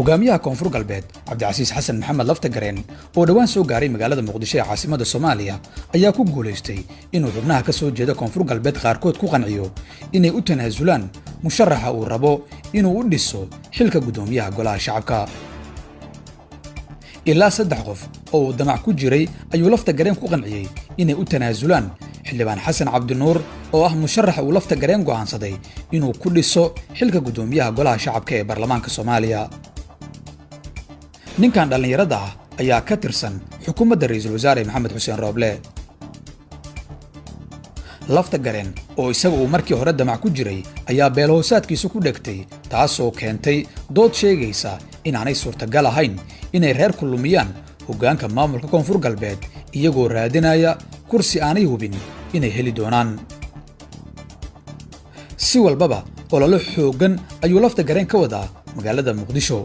hogaamiyaha koonfur galbeed cabdicasiis xasan maxamed laftagareen oo dhawaan soo gaaray magaalada muqdisho ee caasimada Soomaaliya ayaa ku guuleystay inuu xubnaha ka soo jeeda koonfur galbeed qaarkood ku qanciyo inay u tanaasulaan musharaxa uu rabo inuu u dhiso xilka gudoomiyaha golaha shacabka. ilaa 3 qof oo damac ku jiray ayuu laftagareen ku qanciyay inay u tanaasulaan xildhibaan xasan cabdinuur oo ah musharaxa uu laftagareen go'aansaday inuu ku dhiso xilka gudoomiyaha golaha shacabka ee baarlamaanka Soomaaliya. ninkan dhalinyarada ah ayaa ka tirsan xukuumadda ra'iisul wasaare Maxamed Xuseen Rooble. laftagareen oo isagu uu markii hore damac ku jiray ayaa beelhoosaadkiisu ku dhegtay taasoo keentay dood sheegaysa in aanay suurtagal ahayn inay reer ku lumiyaan hoggaanka maamulka koonfur galbeed iyagoo raadinaya kursi aanay hubin inay heli doonaan. si walbaba olole xooggan ayuu laftagareen ka wadaa magaalada muqdisho,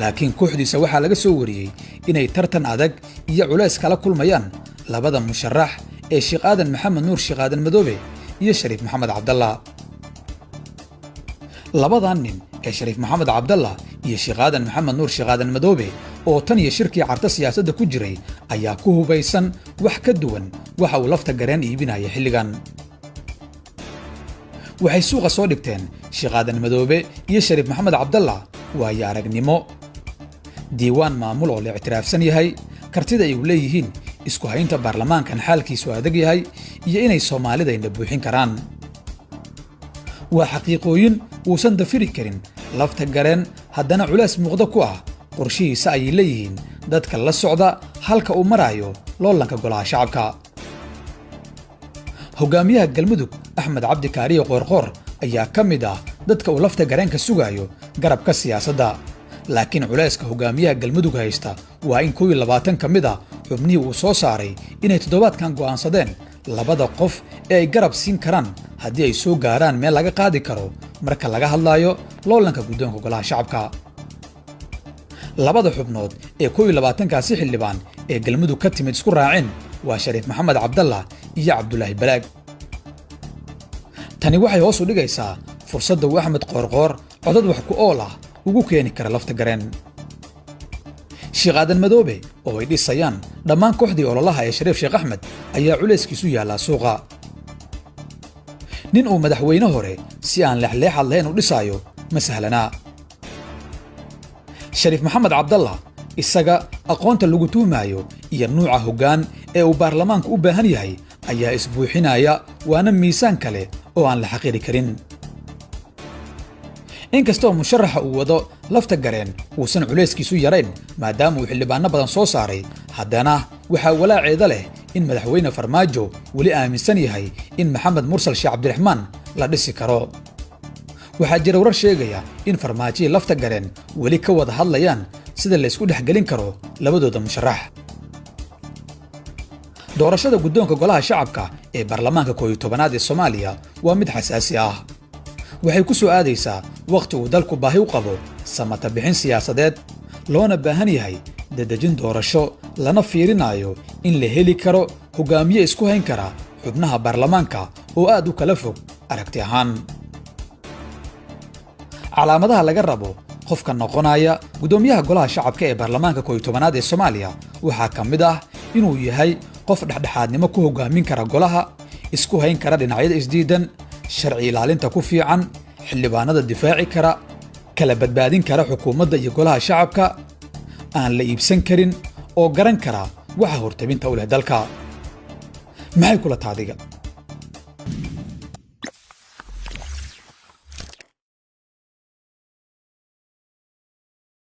laakiin kooxdiisa waxaa laga soo wariyay inay tartan adag iyo culays kala kulmayaan labada musharax ee Sheekh Aadan Maxamed Nuur Sheekh Aadan Madoobe iyo Shariif Maxamed Cabdalla. labadan nin ee Shariif Maxamed Cabdalla iyo Sheekh Aadan Maxamed Nuur Sheekh Aadan Madoobe oo tan iyo shirkii carta siyaasadda ku jiray ayaa ku hubaysan wax ka duwan waxa uu laftagareen iibinaya xilligan. waxay suuqa soo dhigteen Sheekh Aadan Madoobe iyo Shariif Maxamed Cabdalla waayo aragnimo, diiwaan maamul oo la ictiraafsan yahay, kartida ay u leeyihiin isku haynta baarlamaankan xaalkiisu adag yahay iyo inay Soomaalida indha buuxin karaan. waa xaqiiqooyin uusan dafiri karin laftagareen, haddana culays muuqda ku ah qorshihiisa ay leeyihiin dadka la socda halka uu marayo loolanka golaha shacabka. hogaamiyaha galmudug Axmed Cabdi Kaariye Qoorqoor ayaa ka mid ah dadka uu laftagareen ka sugayo garabka siyaasadda, laakiin culayska hogaamiyaha galmudug haysta waa in 22 ka mid ah xubnihii uu soo saaray inay toddobaadkan go'aansadeen labada qof ee ay garab siin karaan haddii ay soo gaaraan meel laga qaadi karo marka laga hadlayo loolanka guddoonka golaha shacabka. labada xubnood ee 22kaasi xildhibaan ee galmudug ka timid isku raaceen waa Shariif Maxamed Cabdalla iyo Cabdulaahi Balaag. tani waxay hoos u dhigaysaa fursadda uu Axmed Qoorqoor codad wax ku ool ah ugu keeni kara laftagareen. Sheekh Aadan Madoobe oo ay dhisayaan dhammaan kooxdii ololaha ee Shariif Sheekh Axmed ayaa culayskiisu yaala suuqa. nin uu madaxweyne hore si aan leexleexad lahayn u dhisayo ma sahlana. Shariif Maxamed Cabdalla isaga aqoonta lagu tuumayo iyo nuuca hoggaan ee uu baarlamaanku u baahan yahay ayaa isbuuxinaya, waana miisaan kale oo aan la xaqiiri karin. inkastoo musharaxa uu wado laftagareen uusan culayskiisu yarayn maadaama uu xildhibaano badan soo saaray, haddana waxaa walaaceeda leh in madaxweyne Farmaajo weli aaminsan yahay in Maxamed Mursal Sheekh Cabdiraxmaan la dhisi karo. waxaa jira warar sheegaya in Farmaajo iyo laftagareen weli ka wada hadlayaan sida la isku dhexgelin karo labadooda musharax. doorashada guddoonka golaha shacabka ee baarlamaanka 11aad ee Soomaaliya waa mid xasaasi ah. waxay ku soo aadaysaa waqti uu dalku baahi u qabo samata bixin siyaasadeed, loona baahan yahay dadajin doorasho, lana fiirinayo in la heli karo hogaamiye isku hayn kara xubnaha baarlamaanka oo aad u kala fog aragti ahaan. calaamadaha laga rabo qofka noqonaya gudoomiyaha golaha shacabka ee baarlamaanka 11aad ee Soomaaliya waxaa ka mid ah inuu yahay qof dhexdhexaadnimo ku hogaamin kara golaha, isku hayn kara dhinacyada isdiidan, sharci ilaalinta ku fiican, xildhibaanada difaaci kara, kala badbaadin kara xukuumadda iyo golaha shacabka, aan la iibsan karin oo garan kara waxa hortabinta u leh dalka. maxay kula taadiga